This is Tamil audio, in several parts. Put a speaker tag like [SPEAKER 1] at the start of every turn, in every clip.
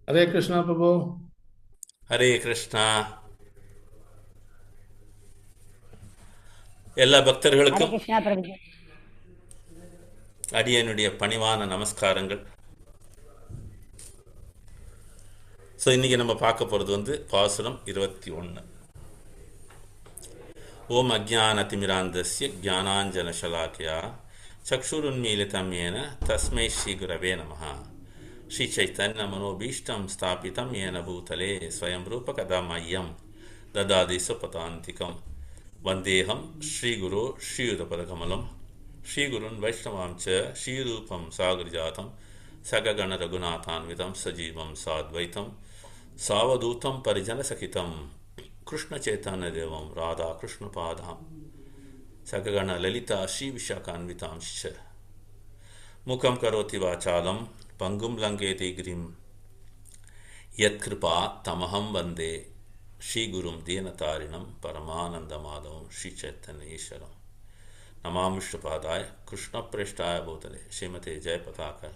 [SPEAKER 1] हरे कृष्णा प्रभु।
[SPEAKER 2] ஹரே கிருஷ்ணா. எல்லா
[SPEAKER 3] ஹரே
[SPEAKER 2] பக்தர்களுக்கும்
[SPEAKER 3] கிருஷ்ணா பிரபுஜி.
[SPEAKER 2] அடியனுடைய பணிவான நமஸ்காரங்கள். ஸோ இன்றைக்கி நம்ம பார்க்க போகிறது பாசுரம் 21. ஓம் அஜானதிமிராந்தஸ்ய ஜானாஞ்சனசலாக்கியா சக்ஷுருன்மீலிதம் ஏன தஸ்மை ஸ்ரீ குரவே நமः. ஸ்ரீ சைத்தன்ய மனோபீஷ்டம் ஸ்தாபிதம் ஏன பூதலே ஸ்வயம் ரூபகதா மய்யம் ததாதி சுபதாந்திகம். வந்தேகம் ஸ்ரீகுரு ஸ்ரீயுதபதகமலம் ஸ்ரீகுருன் வைஷ்ணவாம் ச ஸ்ரீரூபம் சாகரஜாதம் சககண ரகுநாதான்விதம் சஜீவம் சாத்வைத்தம் சாவதூதம் பரிஜனசகிதம் கிருஷ்ணச்சேத்தன்யதேவம் ராதா கிருஷ்ணபாதாம் சககண லலிதா ஸ்ரீவிசாகான்விதாம் ச முகம் கரோதி வாசாலம் பங்கும் லங்கேதி கிரிம் யத்கிருபா தமஹம் வந்தே ஸ்ரீகுரும் தீனதாரிணம் பரமானந்தமாதவம் ஸ்ரீ சைத்தன்ய ஈஸ்வரம். நமாமிஷ்டபாதாய கிருஷ்ணப்ரேஷ்டாய பூதலே ஸ்ரீமதே ஜெயபதாக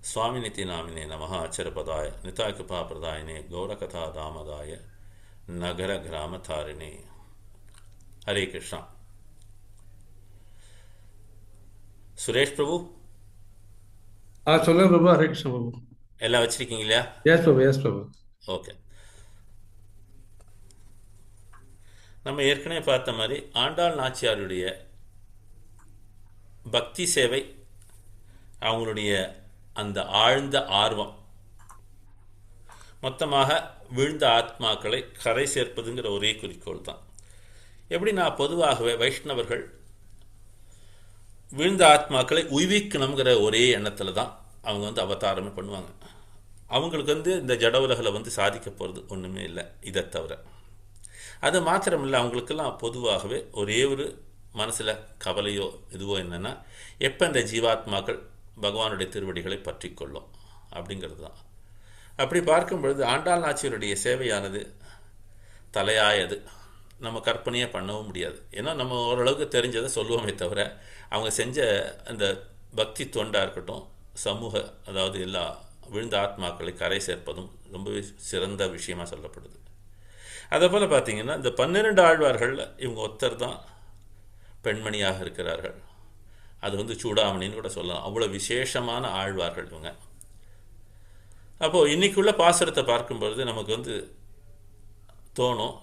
[SPEAKER 2] சுவாமிநிதி நாமினே நமः. அச்சரபதாய நிதாகிருபா பிரதாயினே கௌரகதா தாமதாய நகர கிராமதாரிணே. ஹரே கிருஷ்ணா. சுரேஷ் பிரபு
[SPEAKER 1] சொல்லுங்க பிரபு. ஹரே கிருஷ்ணா பிரபு.
[SPEAKER 2] எல்லாம் வச்சிருக்கீங்க இல்லையா?
[SPEAKER 1] எஸ் பிரபு, எஸ் பிரபு.
[SPEAKER 2] ஓகே. நம்ம ஏற்கனவே பார்த்த மாதிரி ஆண்டாள் நாச்சியாருடைய பக்தி சேவை, அவங்களுடைய அந்த ஆழ்ந்த ஆர்வம், மொத்தமாக வீழ்ந்த ஆத்மாக்களை கரை சேர்ப்பதுங்கிற ஒரே குறிக்கோள் தான். எப்படின்னா, பொதுவாகவே வைஷ்ணவர்கள் வீழ்ந்த ஆத்மாக்களை உய்விக்கணுங்கிற ஒரே எண்ணத்தில் தான் அவங்க அவதாரமே பண்ணுவாங்க. அவங்களுக்கு இந்த ஜட உலகில் சாதிக்க போகிறது ஒன்றுமே இல்லை இதை தவிர. அது மாத்திரமில்லை, அவங்களுக்கெல்லாம் பொதுவாகவே ஒரே ஒரு மனசில் கவலையோ இதுவோ என்னென்னா, எப்போ இந்த ஜீவாத்மாக்கள் பகவானுடைய திருவடிகளை பற்றி கொள்ளும் அப்படிங்கிறது தான். அப்படி பார்க்கும் பொழுது ஆண்டாள் நாச்சியருடைய சேவையானது தலையாயது. நம்ம கற்பனையே பண்ணவும் முடியாது. ஏன்னா நம்ம ஓரளவுக்கு தெரிஞ்சதை சொல்லுவோமே தவிர, அவங்க செஞ்ச அந்த பக்தி தொண்டாக இருக்கட்டும், சமூக, அதாவது எல்லா விழுந்த ஆத்மாக்களை கரை சேர்ப்பதும் ரொம்பவே சிறந்த விஷயமாக சொல்லப்படுது. அதே போல் பார்த்திங்கன்னா, இந்த 12 ஆழ்வார்களில் இவங்க ஒருத்தர் தான் பெண்மணியாக இருக்கிறார்கள். அது சூடாமணின்னு கூட சொல்லலாம். அவ்வளோ விசேஷமான ஆழ்வார்கள் இவங்க. அப்போது இன்றைக்குள்ள பாசுரத்தை பார்க்கும்பொழுது நமக்கு தோணும்,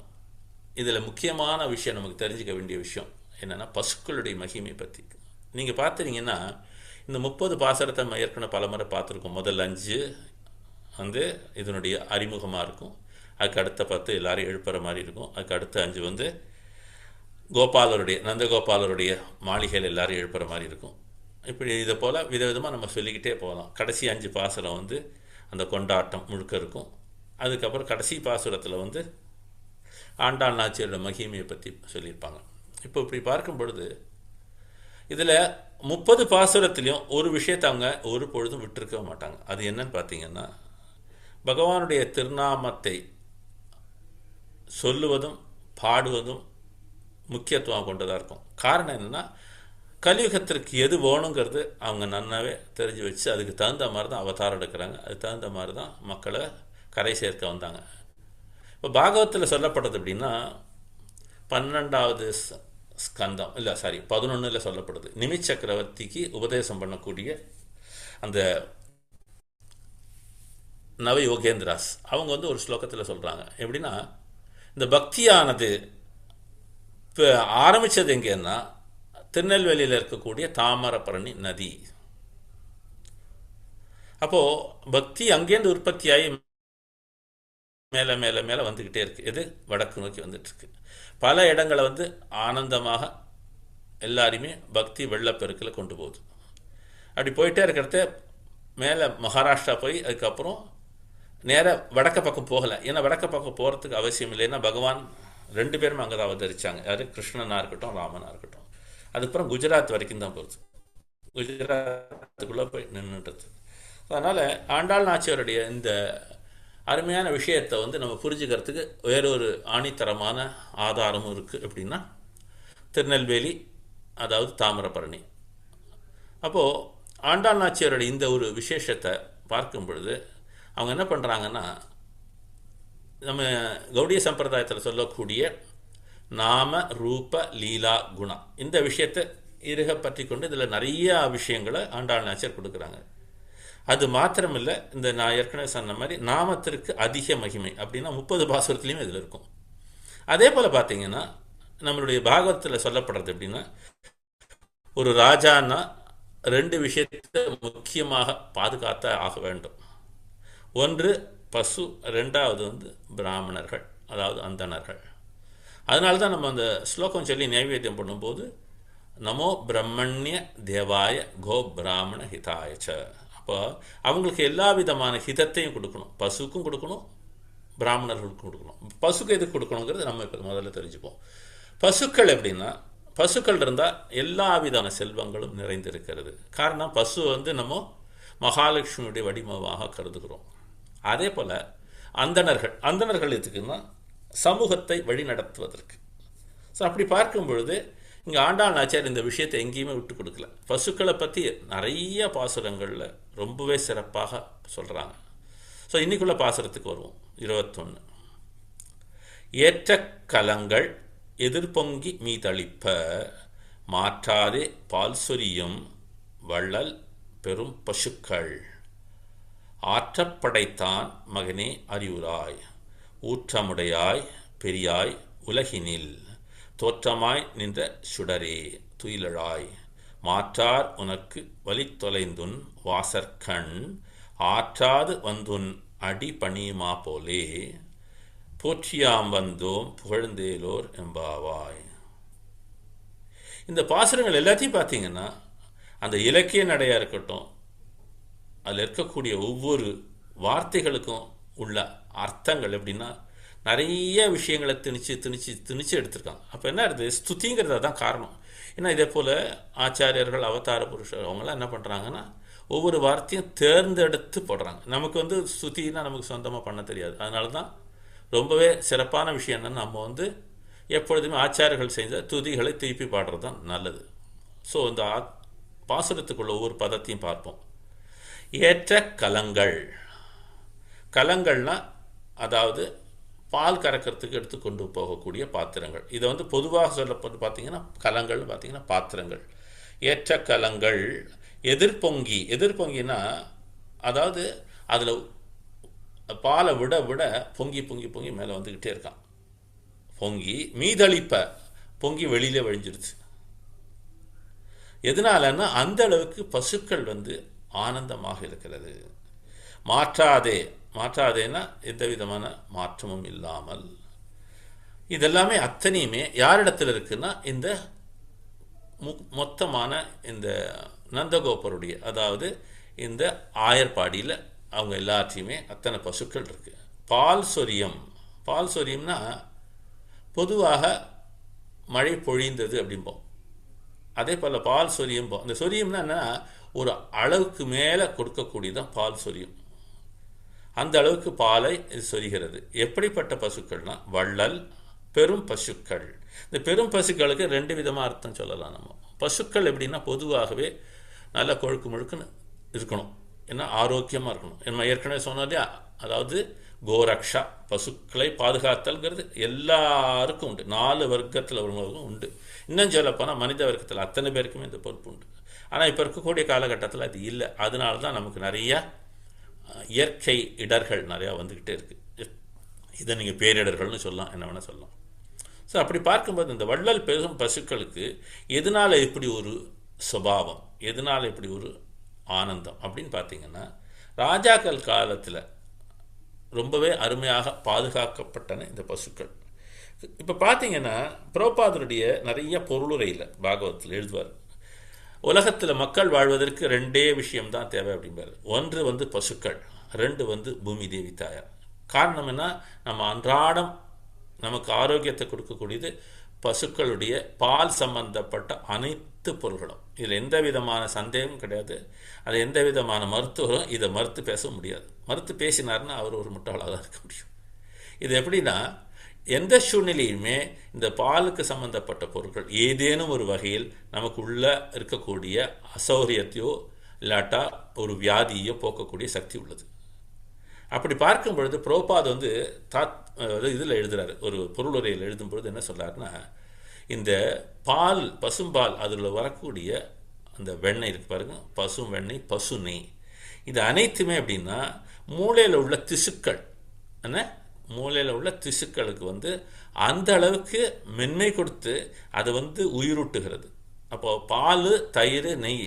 [SPEAKER 2] இதில் முக்கியமான விஷயம் நமக்கு தெரிஞ்சிக்க வேண்டிய விஷயம் என்னென்னா, பசுக்களுடைய மகிமை பற்றி. நீங்கள் பார்த்துட்டிங்கன்னா, இந்த 30 பாசுரத்தை ஏற்கனவே பல முறை பார்த்துருக்கோம். முதல் 5 இதனுடைய அறிமுகமாக இருக்கும். அதுக்கு அடுத்த 10 எல்லாரும் எழுப்புற மாதிரி இருக்கும். அதுக்கு அடுத்த 5 கோபாலருடைய, நந்தகோபாலருடைய மாளிகையில் எல்லாரும் எழுப்புற மாதிரி இருக்கும். இப்படி இதை போல் விதவிதமாக நம்ம சொல்லிக்கிட்டே போகலாம். கடைசி 5 பாசுரம் அந்த கொண்டாட்டம் முழுக்க இருக்கும். அதுக்கப்புறம் கடைசி பாசுரத்தில் ஆண்டாள் நாச்சியோட மகிமையை பற்றி சொல்லியிருப்பாங்க. இப்போ இப்படி பார்க்கும் பொழுது இதில் 30 பாசுரத்துலேயும் ஒரு விஷயத்தை அவங்க ஒரு பொழுதும் விட்டுருக்க மாட்டாங்க. அது என்னன்னு பார்த்தீங்கன்னா, பகவானுடைய திருநாமத்தை சொல்லுவதும் பாடுவதும் முக்கியத்துவம் கொண்டதாக இருக்கும். காரணம் என்னென்னா, கலியுகத்திற்கு எது வேணுங்கிறது அவங்க நன்னாவே தெரிஞ்சு வச்சு அதுக்கு தகுந்த மாதிரி தான் அவதாரம் எடுக்கிறாங்க. அதுக்கு தகுந்த மாதிரி தான் மக்களை கரை சேர்க்க வந்தாங்க. இப்போ பாகவத்தில் சொல்லப்படுறது அப்படின்னா, 12வது ஸ்கந்தம் இல்லை, 11 சொல்லப்படுது. நிமித் சக்கரவர்த்திக்கு உபதேசம் பண்ணக்கூடிய அந்த நவயோகேந்திராஸ் அவங்க ஒரு ஸ்லோகத்தில் சொல்கிறாங்க. எப்படின்னா, இந்த பக்தியானது இப்போ ஆரம்பித்தது எங்கேன்னா, திருநெல்வேலியில் இருக்கக்கூடிய தாமிரபரணி நதி. அப்போது பக்தி அங்கேருந்து உற்பத்தியாகி மேலே மேலே மேலே வந்துக்கிட்டே இருக்குது. இது வடக்கு நோக்கி வந்துட்டுருக்கு. பல இடங்களை ஆனந்தமாக எல்லாருமே பக்தி வெள்ளப்பெருக்கில் கொண்டு போகுது. அப்படி போயிட்டே இருக்கிறத மேலே மகாராஷ்டிரா போய் அதுக்கப்புறம் நேராக வடக்க பக்கம் போகலை. ஏன்னா வடக்க பக்கம் போகிறதுக்கு அவசியம் இல்லை. ஏன்னா பகவான் 2 பேருமே அங்கே தான் அவதரித்தாங்க. யார்? கிருஷ்ணனாக இருக்கட்டும், ராமனாக இருக்கட்டும். அதுக்கப்புறம் குஜராத் வரைக்கும் தான் போகுது. குஜராத்துக்குள்ளே போய் நின்றுட்டுது. அதனால் ஆண்டாள் நாச்சியாருடைய இந்த அருமையான விஷயத்தை நம்ம புரிஞ்சுக்கிறதுக்கு வேறொரு ஆணித்தரமான ஆதாரமும் இருக்குது. எப்படின்னா, திருநெல்வேலி, அதாவது தாமிரபரணி. அப்போது ஆண்டாள் நாச்சியாரோட இந்த ஒரு விசேஷத்தை பார்க்கும் பொழுது அவங்க என்ன பண்ணுறாங்கன்னா, நம்ம கௌடிய சம்பிரதாயத்தில் சொல்லக்கூடிய நாம ரூப லீலா குணா இந்த விஷயத்தை இருக பற்றி கொண்டு இதில் நிறைய விஷயங்களை ஆண்டாள் நாச்சியார் கொடுக்குறாங்க. அது மாத்திரமில்லை, இந்த நான் ஏற்கனவே சொன்ன மாதிரி நாமத்திற்கு அதிக மகிமை அப்படின்னா 30 பாசுரத்துலேயுமே இதில் இருக்கும். அதே போல் பார்த்தீங்கன்னா நம்மளுடைய பாகவத்தில் சொல்லப்படுறது எப்படின்னா, ஒரு ராஜான்னா 2 விஷயத்தை முக்கியமாக பாதுகாத்த ஆக வேண்டும். ஒன்று பசு, 2வது பிராமணர்கள், அதாவது அந்தணர்கள். அதனால தான் நம்ம அந்த ஸ்லோகம் சொல்லி நைவேத்தியம் பண்ணும்போது நமோ பிரம்மண்ய தேவாய கோ பிராமண ஹிதாயச்ச. அப்போ அவங்களுக்கு எல்லா விதமான ஹிதத்தையும் கொடுக்கணும், பசுக்கும் கொடுக்கணும், பிராமணர்களுக்கும் கொடுக்கணும். பசுக்கு எதுக்கு கொடுக்கணுங்கிறது நம்ம இப்போ முதல்ல தெரிஞ்சுப்போம். பசுக்கள் எப்படின்னா, பசுக்கள் இருந்தால் எல்லா விதமான செல்வங்களும் நிறைந்திருக்கிறது. காரணம் பசு நம்ம மகாலட்சுமியுடைய வடிவமாக கருதுகிறோம். அதே போல் அந்தணர்கள் எதுக்குன்னா சமூகத்தை வழி நடத்துவதற்கு. ஸோ அப்படி பார்க்கும் பொழுது இங்கே ஆண்டாள் நாச்சியார் இந்த விஷயத்தை எங்கேயுமே விட்டு கொடுக்கல. பசுக்களை பற்றி நிறைய பாசுரங்களில் ரொம்பவே சிறப்பாக சொல்கிறாங்க. ஸோ இன்னைக்குள்ள பாசுரத்துக்கு வருவோம். 21. ஏற்ற கலங்கள் எதிர்பொங்கி மீதளிப்ப மாற்றாதே பால் சொரியும் வள்ளல் பெரும் பசுக்கள் ஆற்றப்படைத்தான் மகனே அறிவுராய் ஊற்றமுடையாய் பெரியாய் உலகினில் தோற்றமாய் நின்ற சுடரே துயிலழாய் மாற்றார் உனக்கு வழி தொலைந்துன் வாசற்கண் ஆற்றாது வந்துன் அடி பணியுமா போலே போற்றியாம் வந்தோம் புகழ்ந்தேலோர் எம்பாவாய். இந்த பாசுரங்கள் எல்லாத்தையும் பார்த்தீங்கன்னா அந்த இலக்கிய நடையாக இருக்கட்டும், அதில் இருக்கக்கூடிய ஒவ்வொரு வார்த்தைகளுக்கும் உள்ள அர்த்தங்கள் எப்படின்னா நிறைய விஷயங்களை திணிச்சு எடுத்திருக்காங்க. அப்போ என்ன இருக்குது, ஸ்துதிங்கிறது தான் காரணம். ஏன்னா இதே போல் ஆச்சாரியர்கள், அவதார புருஷர் அவங்களாம் என்ன பண்ணுறாங்கன்னா ஒவ்வொரு வார்த்தையும் தேர்ந்தெடுத்து போடுறாங்க. நமக்கு ஸ்துதினா நமக்கு சொந்தமாக பண்ண தெரியாது. அதனால தான் ரொம்பவே சிறப்பான விஷயம் என்னென்னு நம்ம எப்பொழுதுமே ஆச்சாரியர்கள் செய்த துதிகளை திருப்பி பாடுறது தான் நல்லது. ஸோ இந்த பாசுரத்துக்குள்ள ஒவ்வொரு பதத்தையும் பார்ப்போம். ஏற்ற கலங்கள்னா அதாவது பால் கறக்கிறதுக்கு எடுத்து கொண்டு போகக்கூடிய பாத்திரங்கள். இதை பொதுவாக சொல்லப்பட்டு பார்த்தீங்கன்னா கலங்கள் பார்த்தீங்கன்னா பாத்திரங்கள். ஏற்ற கலங்கள் எதிர்பொங்கினா அதாவது அதில் பாலை விட விட பொங்கி பொங்கி பொங்கி மேலே வந்துக்கிட்டே இருக்கான். பொங்கி மீதளிப்ப பொங்கி வெளியில வழிஞ்சிருச்சு. எதனாலன்னா அந்த அளவுக்கு பசுக்கள் ஆனந்தமாக இருக்கிறது. மாற்றாதேன்னா எந்த விதமான மாற்றமும் இல்லாமல். இதெல்லாமே அத்தனையுமே யாரிடத்தில் இருக்குன்னா இந்த மொத்தமான இந்த நந்தகோபருடைய, அதாவது இந்த ஆயர்பாடியில் அவங்க எல்லாத்தையுமே அத்தனை பசுக்கள் இருக்கு. பால் சொரியம்னா பொதுவாக மழை பொழிந்தது அப்படிம்போம். அதே போல் பால் சொரியும்போம். அந்த சொரியம்னா என்ன, ஒரு அளவுக்கு மேலே கொடுக்கக்கூடியதான் பால் சொரியும். அந்த அளவுக்கு பாலை சொரிகிறது. எப்படிப்பட்ட பசுக்கள்னா வள்ளல் பெரும் பசுக்கள். இந்த பெரும் பசுக்களுக்கு 2 விதமாக அர்த்தம் சொல்லலாம். நம்ம பசுக்கள் எப்படின்னா பொதுவாகவே நல்ல கொழுக்கு முழுக்குன்னு இருக்கணும், ஏன்னா ஆரோக்கியமாக இருக்கணும். நம்ம ஏற்கனவே சொன்னாலே, அதாவது கோரக்ஷா பசுக்களை பாதுகாத்தல்ங்கிறது எல்லாருக்கும் உண்டு, 4 வர்க்கத்தில் உள்ளவங்களுக்கும் உண்டு. இன்னும் சொல்லப்போனால் மனித வர்க்கத்தில் அத்தனை பேருக்குமே இந்த பொறுப்பு உண்டு. ஆனால் இப்போ இருக்கக்கூடிய காலகட்டத்தில் அது இல்லை. அதனால தான் நமக்கு நிறையா இயற்கை இடர்கள் நிறையா வந்துக்கிட்டே இருக்குது. இதை நீங்கள் பேரிடர்கள்னு சொல்லலாம், என்ன வேணால் சொல்லலாம். ஸோ அப்படி பார்க்கும்போது இந்த வள்ளல் பெரும் பசுக்களுக்கு எதனால் இப்படி ஒரு சுபாவம், எதனால் இப்படி ஒரு ஆனந்தம் அப்படின்னு பார்த்தீங்கன்னா, ராஜாக்கள் காலத்தில் ரொம்பவே அருமையாக பாதுகாக்கப்பட்டன இந்த பசுக்கள். இப்போ பார்த்தீங்கன்னா பிரபுபாதருடைய நிறைய பொருளுரையில் பாகவத்தில் எழுதுவார், உலகத்தில் மக்கள் வாழ்வதற்கு 2 விஷயம்தான் தேவை அப்படிம்பார். ஒன்று பசுக்கள், 2 பூமி தேவி தாயார். காரணம் என்ன, நம்ம அன்றாடம் நமக்கு ஆரோக்கியத்தை கொடுக்கக்கூடியது பசுக்களுடைய பால் சம்பந்தப்பட்ட அனைத்து பொருள்களும். இதில் எந்த விதமான சந்தேகமும் கிடையாது. அது எந்த விதமான மருத்துவரும் இதை மறுத்து பேச முடியாது. மறுத்து பேசினார்னா அவர் ஒரு முட்டாளாக தான் இருக்க முடியும். இது எப்படின்னா, எந்த சூழ்நிலையுமே இந்த பாலுக்கு சம்பந்தப்பட்ட பொருட்கள் ஏதேனும் ஒரு வகையில் நமக்கு உள்ள இருக்கக்கூடிய அசௌகரியத்தையோ இல்லாட்டா ஒரு வியாதியை போக்கக்கூடிய சக்தி உள்ளது. அப்படி பார்க்கும் பொழுது பிரபுபாத் வந்து இதில் எழுதுறாரு, ஒரு பொருளுரையில் எழுதும் பொழுது என்ன சொல்றாருன்னா, இந்த பால், பசும்பால், அதில் வரக்கூடிய அந்த வெண்ணெய் இருக்கு பாருங்க, பசும் வெண்ணெய், பசு நெய், இது அனைத்துமே அப்படின்னா மூளையில் உள்ள திசுக்கள், என்ன மூளையில் உள்ள திசுக்களுக்கு வந்து அந்த அளவுக்கு மென்மை கொடுத்து அதை வந்து உயிரூட்டுகிறது. அப்போது பால், தயிர், நெய்,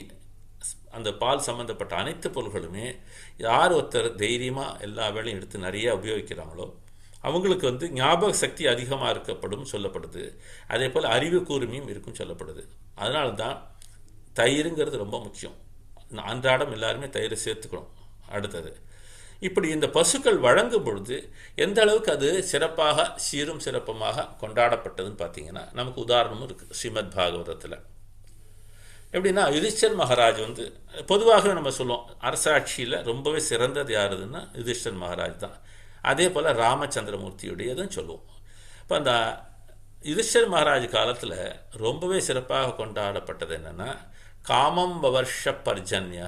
[SPEAKER 2] அந்த பால் சம்மந்தப்பட்ட அனைத்து பொருள்களுமே யார் ஒருத்தர் தைரியமாக எல்லா வேலையும் எடுத்து நிறைய உபயோகிக்கிறாங்களோ அவங்களுக்கு வந்து ஞாபக சக்தி அதிகமாக இருக்கப்படும் சொல்லப்படுது. அதே போல் அறிவு கூர்மையும் இருக்கும் சொல்லப்படுது. அதனால தான் தயிருங்கிறது ரொம்ப முக்கியம். அன்றாடம் எல்லாருமே தயிரை சேர்த்துக்கணும். அடுத்தது, இப்படி இந்த பசுக்கள் வழங்கும் பொழுது எந்த அளவுக்கு அது சிறப்பாக சீரும் சிறப்பமாக கொண்டாடப்பட்டதுன்னு பார்த்தீங்கன்னா நமக்கு உதாரணமும் இருக்குது ஸ்ரீமத் பாகவதத்தில். எப்படின்னா யுதிஷ்டர் மகாராஜ் வந்து பொதுவாகவே நம்ம சொல்லுவோம் அரசாட்சியில் ரொம்பவே சிறந்தது யாருதுன்னா யுதிஷ்டர் மகாராஜ் தான். அதே போல் ராமச்சந்திரமூர்த்தியுடையதும் சொல்லுவோம். இப்போ அந்த யுதிஷ்டர் மகாராஜ் காலத்தில் ரொம்பவே சிறப்பாக கொண்டாடப்பட்டது என்னென்னா காமம் வவர்ஷ பர்ஜன்ய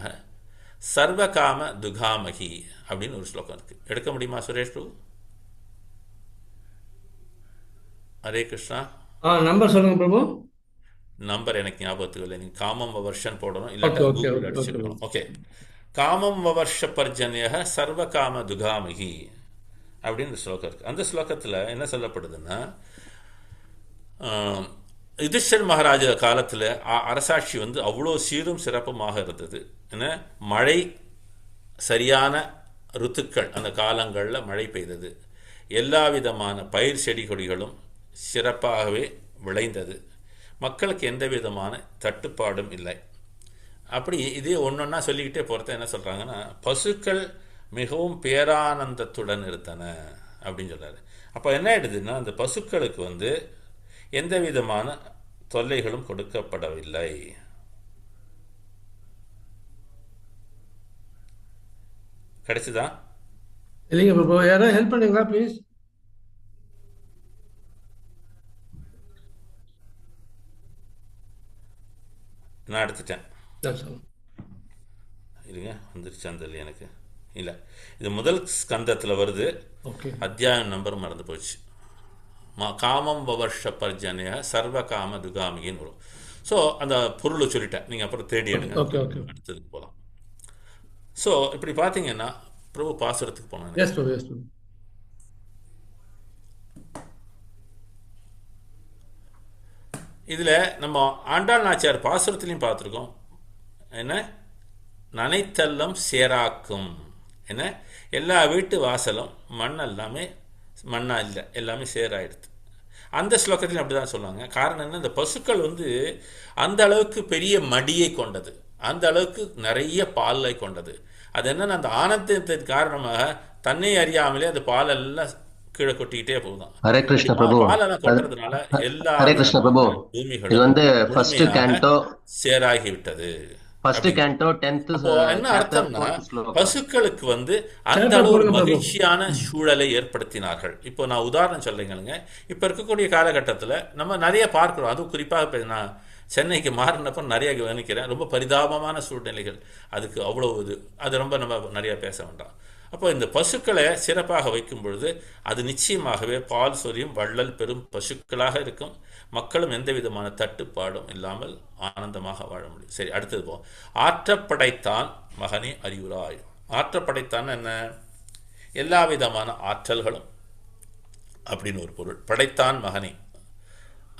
[SPEAKER 2] சர்வகாம துகாமகி அப்படின்னு ஒரு ஸ்லோகம் இருக்குது. எடுக்க முடியுமா சுரேஷ் பிரபு? ஹரே கிருஷ்ணா.
[SPEAKER 1] நம்பர் சொல்லுங்க பிரபு.
[SPEAKER 2] நம்பர் எனக்கு ஞாபகத்துக்கு இல்லை. நீங்கள் காமம் வவர்ஷன் போடணும், இல்லாட்டா கூகுள் அடிச்சுக்கணும். ஓகே, காமம் வவர்ஷ பர்ஜன்ய சர்வகாம துகாமகி அப்படின்னு ஸ்லோகம் இருக்குது. அந்த ஸ்லோகத்தில் என்ன சொல்லப்படுதுன்னா யுதிஷ்டர் மகாராஜ காலத்தில் அரசாட்சி வந்து அவ்வளோ சீரும் சிறப்புமாக இருந்தது. ஏன்னா மழை சரியான ருத்துக்கள், அந்த காலங்களில் மழை பெய்தது, எல்லா விதமான பயிர் செடி கொடிகளும் சிறப்பாகவே விளைந்தது, மக்களுக்கு எந்த விதமான தட்டுப்பாடும் இல்லை. அப்படி இதே ஒன்றொன்னா சொல்லிக்கிட்டே போகிறத என்ன சொல்கிறாங்கன்னா பசுக்கள் மிகவும் பேரானந்தத்துடன் இருந்தன அப்படின்னு சொல்கிறாரு. அப்போ என்ன ஆயிடுதுன்னா அந்த பசுக்களுக்கு வந்து எந்த விதமான தொல்லைகளும் கொடுக்கப்படவில்லை. கிடைச்சுதா?
[SPEAKER 1] இல்லைங்க பிரபு, யாராவது ஹெல்ப் பண்ணுங்களா ப்ளீஸ்?
[SPEAKER 2] நான் எடுத்துட்டேன்.
[SPEAKER 1] சார்
[SPEAKER 2] இருங்க, வந்துருச்சு அந்த எனக்கு இல்லை. இது முதல் ஸ்கந்தத்தில் வருது.
[SPEAKER 1] ஓகே,
[SPEAKER 2] அத்தியாயம் நம்பர் மறந்து போச்சு. காமம் வவர்ஷ பர்ஜன்ய சர்வ காம துகாமிகின்னு வரும். ஸோ அந்த பொருளை சொல்லிட்டேன், நீங்கள் அப்புறம் தேடி எடுங்க.
[SPEAKER 1] ஓகே ஓகே,
[SPEAKER 2] அடுத்ததுக்கு போகலாம். ஸோ இப்படி பார்த்தீங்கன்னா பிரபு பாசுரத்துக்கு போனேன்.
[SPEAKER 1] எஸ் பிரபு, எஸ் பிரபு.
[SPEAKER 2] இதில் நம்ம ஆண்டாள் நாச்சியார் பாசுரத்துலையும் பார்த்துருக்கோம். என்ன நனைத்தல்லம் சேராக்கும், என்ன எல்லா வீட்டு வாசலும் மண் எல்லாமே மண்ணா இல்லை, எல்லாமே சேராயிடுது. அந்த ஸ்லோகத்திலும் அப்படி தான் சொல்லுவாங்க. காரணம் என்ன, இந்த பசுக்கள் வந்து அந்த அளவுக்கு பெரிய மடியை கொண்டது, அந்த அளவுக்கு நிறைய பாலை கொண்டது. அது என்னன்னா அந்த ஆனந்தத்தின் காரணமாக தன்னை அறியாமலே அந்த பாலெல்லாம் கீழே கொட்டிக்கிட்டே போகுதான்.
[SPEAKER 3] ஹரே கிருஷ்ண பிரபு.
[SPEAKER 2] பாலெல்லாம் கொட்டுறதுனால எல்லா
[SPEAKER 3] ஹரே கிருஷ்ண பிரபு. இது வந்து ஃபர்ஸ்ட்
[SPEAKER 2] பூமிகளும்
[SPEAKER 3] கேண்டோ,
[SPEAKER 2] சேராகி விட்டது.
[SPEAKER 3] ஃபர்ஸ்ட் கேண்டோ 10th
[SPEAKER 2] என்ன
[SPEAKER 3] சாப்டர்
[SPEAKER 2] அர்த்தம்னா
[SPEAKER 3] 4th ஸ்லோகம்.
[SPEAKER 2] பசுக்களுக்கு வந்து அந்த அளவு ஒரு மகிழ்ச்சியான சூழலை ஏற்படுத்தினார்கள். இப்போ நான் உதாரணம் சொல்றீங்க, இப்போ இருக்கக்கூடிய காலகட்டத்தில் நம்ம நிறைய பார்க்கிறோம். அதுவும் குறிப்பாக நான் சென்னைக்கு மாறினப்போ நிறைய கவனிக்கிறேன். ரொம்ப பரிதாபமான சூழ்நிலைகள், அதுக்கு அவ்வளோ இது, அது ரொம்ப நம்ம நிறைய பேச வேண்டாம். அப்போ இந்த பசுக்களை சிறப்பாக வைக்கும் பொழுது அது நிச்சயமாகவே பால் சொரியும் வள்ளல் பெரும் பசுக்களாக இருக்கும். மக்களும் எந்த விதமான தட்டுப்பாடும் இல்லாமல் ஆனந்தமாக வாழ முடியும். சரி, அடுத்தது போ. ஆற்றப்படைத்தான் மகனே அறிவுராய். ஆற்றப்படைத்தான் என்ன, எல்லா விதமான ஆற்றல்களும் அப்படின்னு ஒரு பொருள். படைத்தான் மகனே,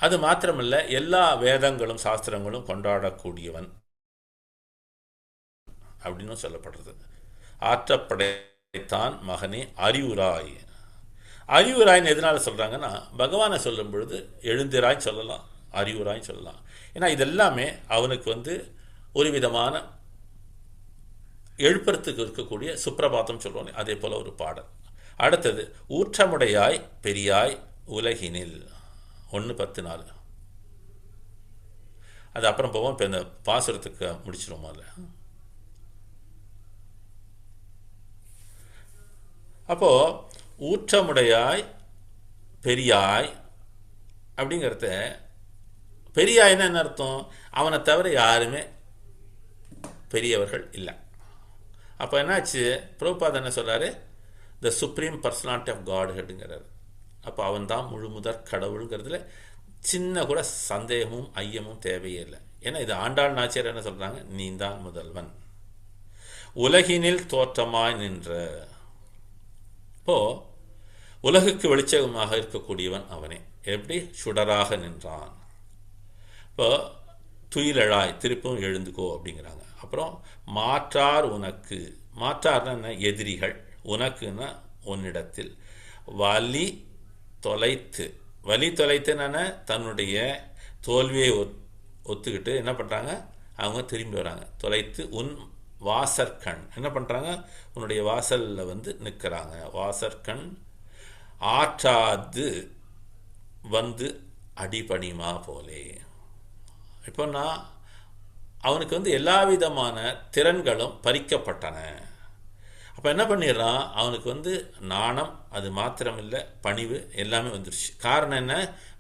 [SPEAKER 2] அது மாத்திரமல்ல எல்லா வேதங்களும் சாஸ்திரங்களும் கொண்டாடக்கூடியவன் அப்படின்னு சொல்லப்படுறது. ஆற்றப்படைத்தான் மகனே அறிவுராய். அறிவுராய்ன்னு எதனால சொல்கிறாங்கன்னா பகவானை சொல்லும் பொழுது எழுந்திராய் சொல்லலாம், அறிவுராய் சொல்லலாம். ஏன்னா இதெல்லாமே அவனுக்கு வந்து ஒரு விதமான எழுப்புறத்துக்கு இருக்கக்கூடிய சுப்பிரபாதம் சொல்லுவாங்க, அதே போல் ஒரு பாடல். அடுத்தது ஊற்றமுடையாய் பெரியாய் உலகினில் 1:14. அது அப்புறம் போவோம். இப்போ இந்த பாசுரத்துக்கு முடிச்சிருவோம். அதில் அப்போது ஊற்றமுடையாய் பெரியாய் அப்படிங்கிறத, பெரியாய்னா என்ன அர்த்தம், அவனை தவிர யாருமே பெரியவர்கள் இல்லை. அப்போ என்னாச்சு, பிரபுபாத் என்ன சொல்கிறாரு, த சுப்ரீம் பர்சனாலிட்டி ஆஃப் காட்ஹெட்டுங்கிறார். அப்போ அவன் தான் முழு முதற் கடவுளுங்கிறதுல சின்ன கூட சந்தேகமும் ஐயமும் தேவையே இல்லை. ஏன்னா இது ஆண்டாள் நாச்சியார் என்ன சொல்கிறாங்க, நீ தான் முதல்வன், உலகினில் தோற்றமாய் நின்ற. இப்போ உலகுக்கு வெளிச்சகமாக இருக்கக்கூடியவன் அவனே. எப்படி சுடராக நின்றான். இப்போ துயிலழாய் திருப்பும் எழுந்துக்கோ அப்படிங்கிறாங்க. அப்புறம் மாற்றார் உனக்கு, மாற்றார்னா என்ன, எதிரிகள், உனக்குன்னா உன்னிடத்தில், வலி தொலைத்து, வலி தொலைத்துன்னு தன்னுடைய தோல்வியை ஒத்துக்கிட்டு என்ன பண்ணுறாங்க, அவங்க திரும்பி வராங்க. தொலைத்து உன் வாசற்கண் என்ன பண்ணுறாங்க, உன்னுடைய வாசலில் வந்து நிற்கிறாங்க. வாசற்கண் ஆற்றாது வந்து அடிபணிமா போலே. இப்போ நான் அவனுக்கு வந்து எல்லா விதமான திறன்களும் பறிக்கப்பட்டன. அப்போ என்ன பண்ணிடுறான், அவனுக்கு வந்து நாணம், அது மாத்திரமில்லை பணிவு எல்லாமே வந்துருச்சு. காரணம் என்ன,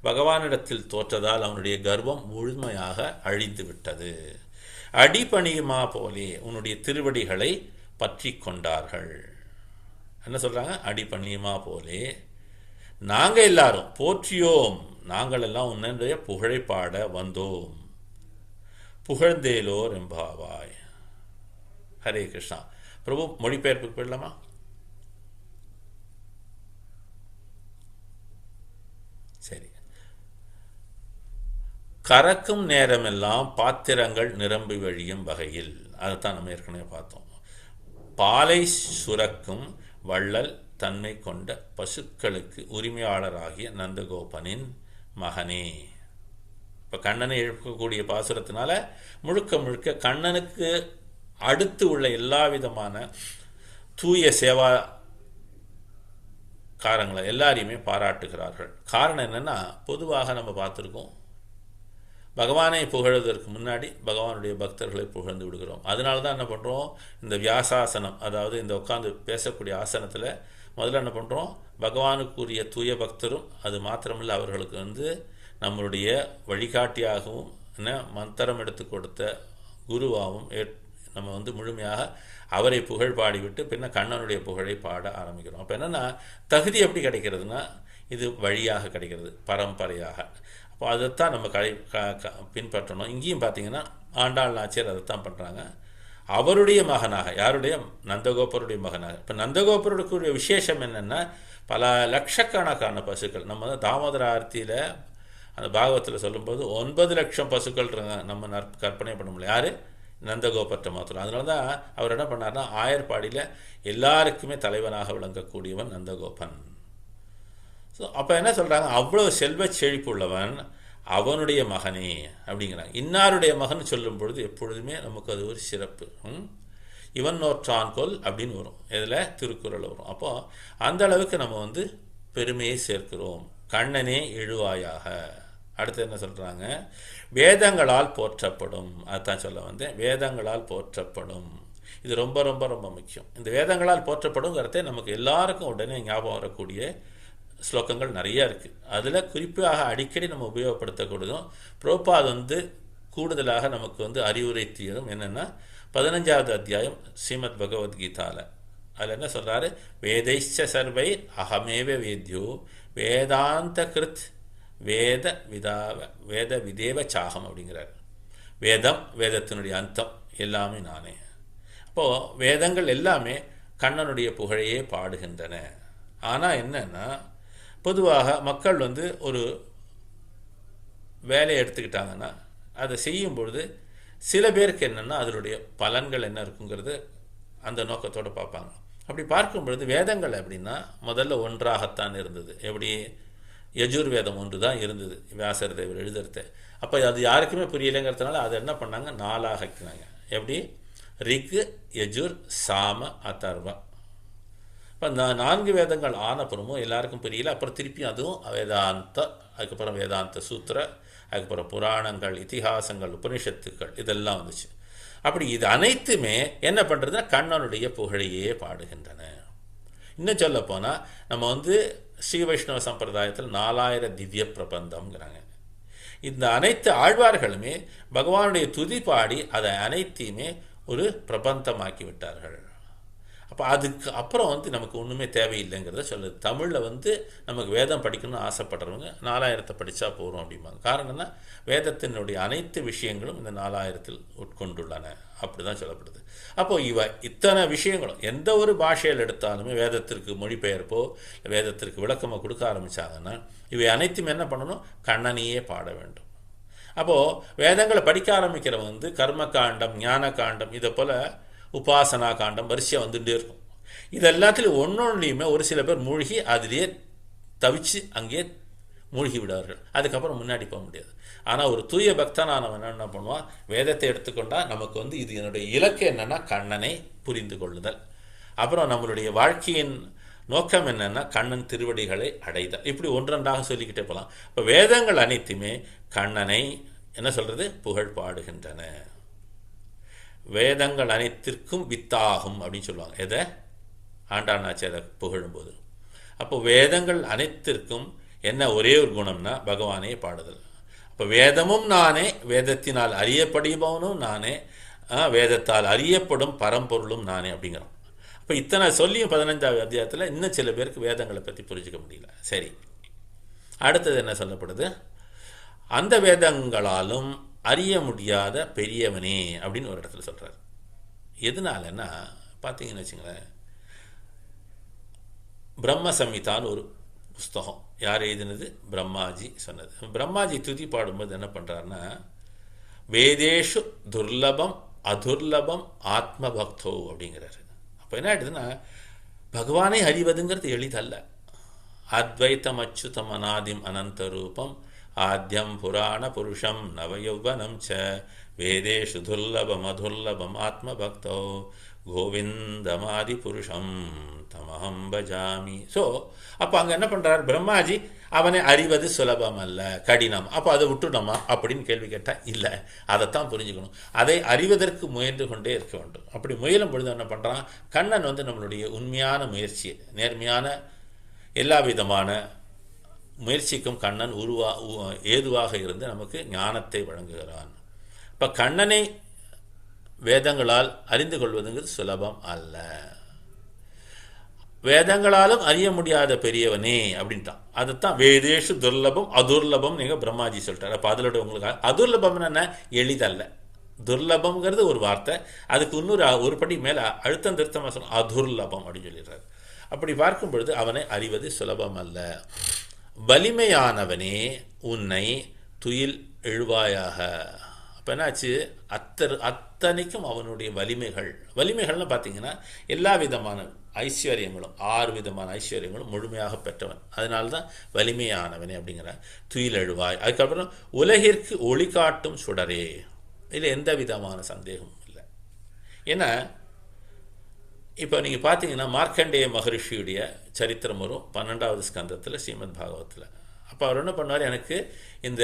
[SPEAKER 2] பகவானிடத்தில் தோற்றதால் அவனுடைய கர்வம் முழுமையாக அழிந்து விட்டது. அடிபணியுமா போலே உன்னுடைய திருவடிகளை பற்றி கொண்டார்கள். என்ன சொல்கிறாங்க, அடிபணியுமா போலே நாங்கள் எல்லாரும் போற்றியோம், நாங்கள் எல்லாம் உன்னுடைய புகழை பாட வந்தோம், புகழ்ந்தேலோர் எம்பாவாய். ஹரே கிருஷ்ணா. பிரபு மொழிபெயர்ப்புக்கு போயிடலாமா? சரி. கறக்கும் நேரமெல்லாம் பாத்திரங்கள் நிரம்பி வழியும் வகையில், அதைத்தான் நம்ம ஏற்கனவே பார்த்தோம். பாலை சுரக்கும் வள்ளல் தன்மை கொண்ட பசுக்களுக்கு உரிமையாளராகிய நந்தகோபனின் மகனே. இப்போ கண்ணனை எழுப்பக்கூடிய பாசுரத்தினால முழுக்க முழுக்க கண்ணனுக்கு அடுத்து உள்ள எல்லா விதமான தூய சேவா காரங்களை எல்லாரையுமே பாராட்டுகிறார்கள். காரணம் என்னென்னா, பொதுவாக நம்ம பார்த்துருக்கோம், பகவானை புகழ்வதற்கு முன்னாடி பகவானுடைய பக்தர்களை புகழ்ந்து விடுகிறோம். அதனால தான் என்ன பண்ணுறோம், இந்த வியாசாசனம், அதாவது இந்த உட்காந்து பேசக்கூடிய ஆசனத்தில் முதல்ல என்ன பண்ணுறோம், பகவானுக்குரிய தூய பக்தரும் அது மாத்திரமில்லை அவர்களுக்கு வந்து நம்மளுடைய வழிகாட்டியாகவும் என்ன மந்திரம் எடுத்து கொடுத்த குருவாகவும் நம்ம வந்து முழுமையாக அவரை புகழ் பாடிவிட்டு பின்ன கண்ணனுடைய புகழை பாட ஆரம்பிக்கிறோம். அப்போ என்னென்னா, தகுதி எப்படி கிடைக்கிறதுனா, இது வழியாக கிடைக்கிறது, பரம்பரையாக. அப்போ அதைத்தான் நம்ம பின்பற்றணும். இங்கேயும் பார்த்தீங்கன்னா ஆண்டாள் நாச்சியார் அதைத்தான் பண்ணுறாங்க. அவருடைய மகனாக, யாருடைய, நந்தகோபருடைய மகனாக. இப்போ நந்தகோபருடைய விசேஷம் என்னென்னா, பல லட்சக்கணக்கான பசுக்கள். நம்ம வந்து தாமோதர ஆர்த்தியில் அந்த பாகவத்தில் சொல்லும்போது 9 லட்சம் பசுக்கள் நம்ம கற்பனை பண்ண முடியல. யார், நந்தகோபர்ட்ட மாத்திரம். அதனால தான் அவர் என்ன பண்ணார்னா, ஆயர்பாடியில் எல்லாருக்குமே தலைவனாக விளங்கக்கூடியவன் நந்தகோபன். ஸோ அப்போ என்ன சொல்கிறாங்க, அவ்வளோ செல்வ செழிப்பு உள்ளவன், அவனுடைய மகனே அப்படிங்கிறாங்க. இன்னாருடைய மகன் சொல்லும் பொழுது எப்பொழுதுமே நமக்கு அது ஒரு சிறப்பு. இவன் நோற்றான்கொல் அப்படின்னு வரும், இதில் திருக்குறள் வரும். அப்போது அந்த அளவுக்கு நம்ம வந்து பெருமையை சேர்க்கிறோம். கண்ணனே எழுவாயாக. அடுத்து என்ன சொல்கிறாங்க, வேதங்களால் போற்றப்படும். அதுதான் சொல்ல வந்தேன், வேதங்களால் போற்றப்படும். இது ரொம்ப ரொம்ப ரொம்ப முக்கியம். இந்த வேதங்களால் போற்றப்படுங்கிறதே நமக்கு எல்லாருக்கும் உடனே ஞாபகம் வரக்கூடிய ஸ்லோகங்கள் நிறையா இருக்குது. அதில் குறிப்பாக அடிக்கடி நம்ம உபயோகப்படுத்தக்கூடியதும் பிரபுபாத் வந்து கூடுதலாக நமக்கு வந்து அறிவுரைத்தியதும் என்னென்னா, 15வது அத்தியாயம் ஸ்ரீமத் பகவத்கீதாவில் அதில் என்ன சொல்கிறாரு, வேதைச்ச சர்வை அகமேவ வேத்யோ வேதாந்த கிருத் வேத விதேவ சாகம் அப்படிங்கிறார். வேதம், வேதத்தினுடைய அந்தம் எல்லாமே நானே. அப்போது வேதங்கள் எல்லாமே கண்ணனுடைய புகழையே பாடுகின்றன. ஆனால் என்னன்னா, பொதுவாக மக்கள் வந்து ஒரு வேலையை எடுத்துக்கிட்டாங்கன்னா அதை செய்யும் பொழுது சில பேருக்கு என்னென்னா அதனுடைய பலன்கள் என்ன இருக்குங்கிறது அந்த நோக்கத்தோடு பார்ப்பாங்க. அப்படி பார்க்கும் பொழுது வேதங்கள் அப்படின்னா முதல்ல ஒன்றாகத்தான் இருந்தது. எப்படி, யஜுர்வேதம் ஒன்று தான் இருந்தது, வியாசர் தேவர் எழுதுறது. அப்போ அது யாருக்குமே புரியலைங்கிறதுனால அதை என்ன பண்ணாங்க, 4ஆக ஆக்கினாங்க. எப்படி, ரிக், யஜுர், சாம, அதர்வா. இப்போ இந்த 4 வேதங்கள் ஆனப்புறமும் எல்லாருக்கும் புரியல. அப்புறம் திருப்பி அதுவும் வேதாந்த, அதுக்கப்புறம் வேதாந்த சூத்திர, அதுக்கப்புறம் புராணங்கள், இதிகாசங்கள், உபனிஷத்துக்கள் இதெல்லாம் வந்துச்சு. அப்படி இது அனைத்துமே என்ன பண்ணுறதுன்னா கண்ணனுடைய புகழையே பாடுகின்றன. இன்னும் சொல்ல போனால் நம்ம வந்து ஸ்ரீ வைஷ்ணவ சம்பிரதாயத்தில் 4000 திவ்ய பிரபந்தம்ங்கிறாங்க. இந்த அனைத்து ஆழ்வார்களுமே பகவானுடைய துதி பாடி அதை அனைத்தையுமே ஒரு பிரபந்தமாக்கி விட்டார்கள். அப்போ அதுக்கு அப்புறம் நமக்கு ஒன்றுமே தேவையில்லைங்கிறத சொல்லுது. தமிழில் நமக்கு வேதம் படிக்கணும்னு ஆசைப்படுறவங்க 4000 படித்தா போகிறோம் அப்படிம்பாங்க. காரணம்னா வேதத்தினுடைய அனைத்து விஷயங்களும் இந்த 4000 உட்கொண்டுள்ளன, அப்படி தான் சொல்லப்படுது. அப்போது இத்தனை விஷயங்களும் எந்த ஒரு பாஷையில் எடுத்தாலுமே வேதத்திற்கு மொழிபெயர்ப்போ வேதத்திற்கு விளக்கமோ கொடுக்க ஆரம்பித்தாங்கன்னா இவை அனைத்தும் என்ன பண்ணணும்? கண்ணனையே பாட வேண்டும். அப்போது வேதங்களை படிக்க ஆரம்பிக்கிறவங்க கர்ம காண்டம், ஞான காண்டம், இதை போல் உபாசனா காண்டம் வரிசையாக வந்துகிட்டே இருக்கும். இது எல்லாத்துலேயும் ஒன்றொன்றையுமே ஒரு சில பேர் மூழ்கி அதிலேயே தவிச்சு அங்கேயே மூழ்கி விடார்கள். அதுக்கப்புறம் முன்னாடி போக முடியாது. ஆனால் ஒரு தூய பக்தனானவன் என்ன பண்ணுவான்? வேதத்தை எடுத்துக்கொண்டால் நமக்கு இது என்னுடைய இலக்கு என்னென்னா கண்ணனை புரிந்து கொள்ளுதல். அப்புறம் நம்மளுடைய வாழ்க்கையின் நோக்கம் என்னென்னா கண்ணன் திருவடிகளை அடைதல். இப்படி ஒன்றொன்றாக சொல்லிக்கிட்டே போகலாம். இப்போ வேதங்கள் அனைத்துமே கண்ணனை என்ன சொல்கிறது? புகழ் பாடுகின்றன. வேதங்கள் அனைத்திற்கும் வித்தாகும் அப்படின்னு சொல்லுவாங்க. எதை? ஆண்டானாச்சியாரை புகழும்போது. அப்போ வேதங்கள் அனைத்திற்கும் என்ன ஒரே ஒரு குணம்னா பகவானே பாடுதல். அப்போ வேதமும் நானே, வேதத்தினால் அறியப்படுபவனும் நானே, வேதத்தால் அறியப்படும் பரம்பொருளும் நானே அப்படிங்கிறோம். அப்போ இத்தனை சொல்லியும் 15வது அத்தியாயத்தில் இன்னும் சில பேருக்கு வேதங்களை பற்றி புரிஞ்சிக்க முடியல. சரி, அடுத்தது என்ன சொல்லப்படுது? அந்த வேதங்களாலும் அறிய முடியாத பெரியவனே அப்படின்னு ஒரு இடத்துல சொல்கிறார். எதனாலன்னா பார்த்தீங்கன்னு வச்சுங்களேன், பிரம்ம சம்ஹிதான்னு ஒரு புஸ்தகம் யார் எழுதினது? பிரம்மாஜி சொன்னது. பிரம்மாஜி துதி பாடும்போது என்ன பண்ணுறாருன்னா, வேதேஷு துர்லபம் அதுர்லபம் ஆத்ம பக்தோ அப்படிங்கிறாரு. அப்போ என்ன ஆகிடுதுன்னா பகவானை அறிவதுங்கிறது எளிதல்ல. அத்வைத்தம் அச்சுதம் அநாதிம் அனந்த ரூபம் ஆத்யம் புராண புருஷம் நவயௌவனம் ச வேதேஷு துர்லபம் அதுர்லபம் ஆத்ம பக்தோ கோவிந்தமாதி புருஷம் தமஹம் பஜாமி. ஸோ அப்போ அங்கே என்ன பண்ணுறார் பிரம்மாஜி? அவனை அறிவது சுலபம் அல்ல, கடினம். அப்போ அதை விட்டுடணுமா அப்படின்னு கேள்வி கேட்டால் இல்லை, அதைத்தான் புரிஞ்சுக்கணும். அதை அறிவதற்கு முயன்று கொண்டே இருக்க வேண்டும். அப்படி முயலும் பொழுது என்ன பண்ணுறான்? கண்ணன் நம்மளுடைய உண்மையான முயற்சி, நேர்மையான எல்லா விதமான முயற்சிக்கும் கண்ணன் ஏதுவாக இருந்து நமக்கு ஞானத்தை வழங்குகிறான். இப்போ கண்ணனை வேதங்களால் அறிந்து கொள்வதுங்கிறது சுலபம் அல்ல. வேதங்களாலும் அறிய முடியாத பெரியவனே அப்படின்ட்டான். அதுதான் வேதேஷு துர்லபம் அதுர்லபம் நீங்கள் பிரம்மாஜி சொல்லிட்டார். அப்போ அதில் உங்களுக்கு அதுர்லபம்னு என்ன? எளிதல்ல. துர்லபம்ங்கிறது ஒரு வார்த்தை, அதுக்கு இன்னொரு ஒரு படி மேலே அழுத்தம் திருத்தமாக சொல்லணும், அதுர்லபம் அப்படின்னு சொல்லிடுறாரு. அப்படி பார்க்கும் பொழுது அவனை அறிவது சுலபம் அல்ல. வலிமையானவனே உன்னை துயில் எழுவாயாக. அப்போ என்னாச்சு? அத்தனைக்கும் அவனுடைய வலிமைகள்னு பார்த்தீங்கன்னா எல்லா விதமான ஐஸ்வர்யங்களும் 6 விதமான ஐஸ்வர்யங்களும் முழுமையாக பெற்றவன். அதனால்தான் வலிமையானவனே அப்படிங்கிற துயில் எழுவாய். அதுக்கப்புறம் உலகிற்கு ஒளி காட்டும் சுடரே. இதில் எந்த விதமான சந்தேகமும் இல்லை. ஏன்னா இப்போ நீங்கள் பார்த்தீங்கன்னா மார்க்கண்டேய மகரிஷியுடைய சரித்திரம் வரும் 12வது ஸ்கந்தத்தில் ஸ்ரீமத் பாகவத்தில். அப்போ அவர் என்ன பண்ணுவார்? எனக்கு இந்த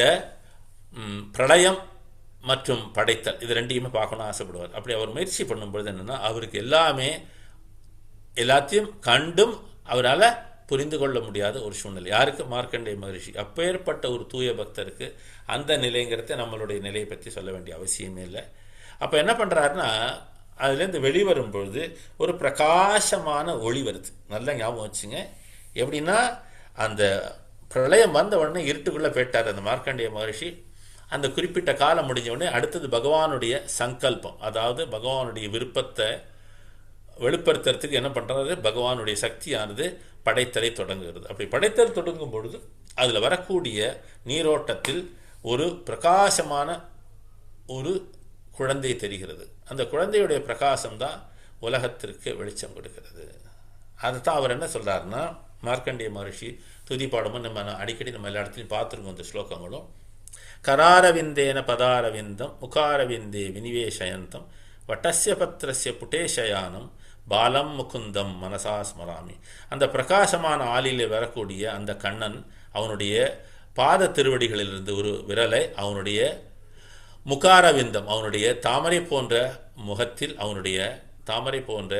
[SPEAKER 2] பிரளயம் மற்றும் படைத்தல் இது ரெண்டையுமே பார்க்கணும்னு ஆசைப்படுவார். அப்படி அவர் முயற்சி பண்ணும்பொழுது என்னென்னா அவருக்கு எல்லாத்தையும் கண்டும் அவரால் புரிந்து கொள்ள முடியாத ஒரு சூழ்நிலை. யாருக்கு? மார்க்கண்டேய மகரிஷி. அப்பேற்பட்ட ஒரு தூய பக்தருக்கு அந்த நிலைங்கிறத நம்மளுடைய நிலையை பற்றி சொல்ல வேண்டிய அவசியமே இல்லை. அப்போ என்ன பண்ணுறாருன்னா அதுலேருந்து வெளிவரும் பொழுது ஒரு பிரகாசமான ஒளி வருது. நல்லா ஞாபகம் வச்சுங்க. எப்படின்னா அந்த பிரளயம் வந்த உடனே இருட்டுக்குள்ளே போயிட்டார் அந்த மார்க்கண்டேய மகரிஷி. அந்த குறிப்பிட்ட காலம் முடிஞ்ச உடனே அடுத்தது பகவானுடைய சங்கல்பம், அதாவது பகவானுடைய விருப்பத்தை வெளிப்படுத்துறதுக்கு என்ன பண்ணுறது? பகவானுடைய சக்தியானது படைத்தலை தொடங்குகிறது. அப்படி படைத்தல் தொடங்கும் பொழுது அதில் வரக்கூடிய நீரோட்டத்தில் ஒரு பிரகாசமான ஒரு குழந்தை தெரிகிறது. அந்த குழந்தையுடைய பிரகாசம்தான் உலகத்திற்கு வெளிச்சம் கொடுக்கிறது. அதுதான் அவர் என்ன சொல்கிறாருன்னா மார்க்கண்டேய மகரிஷி துதி பாடும்போது நம்ம அடிக்கடி நம்ம எல்லா இடத்துலையும் பார்த்துருக்கோம் அந்த ஸ்லோகங்களும். கராரவிந்தேன பதாரவிந்தம் முகாரவிந்தே வினிவேஷயந்தம் வட்டஸ்ய பத்ரஸ்ய புட்டேஷயானம் பாலம் முகுந்தம் மனசா ஸ்மராமி. அந்த பிரகாசமான ஆளிலே வரக்கூடிய அந்த கண்ணன் அவனுடைய பாத திருவடிகளிலிருந்து ஒரு விரலை அவனுடைய முகாரவிந்தம் அவனுடைய தாமரை போன்ற முகத்தில் அவனுடைய தாமரை போன்ற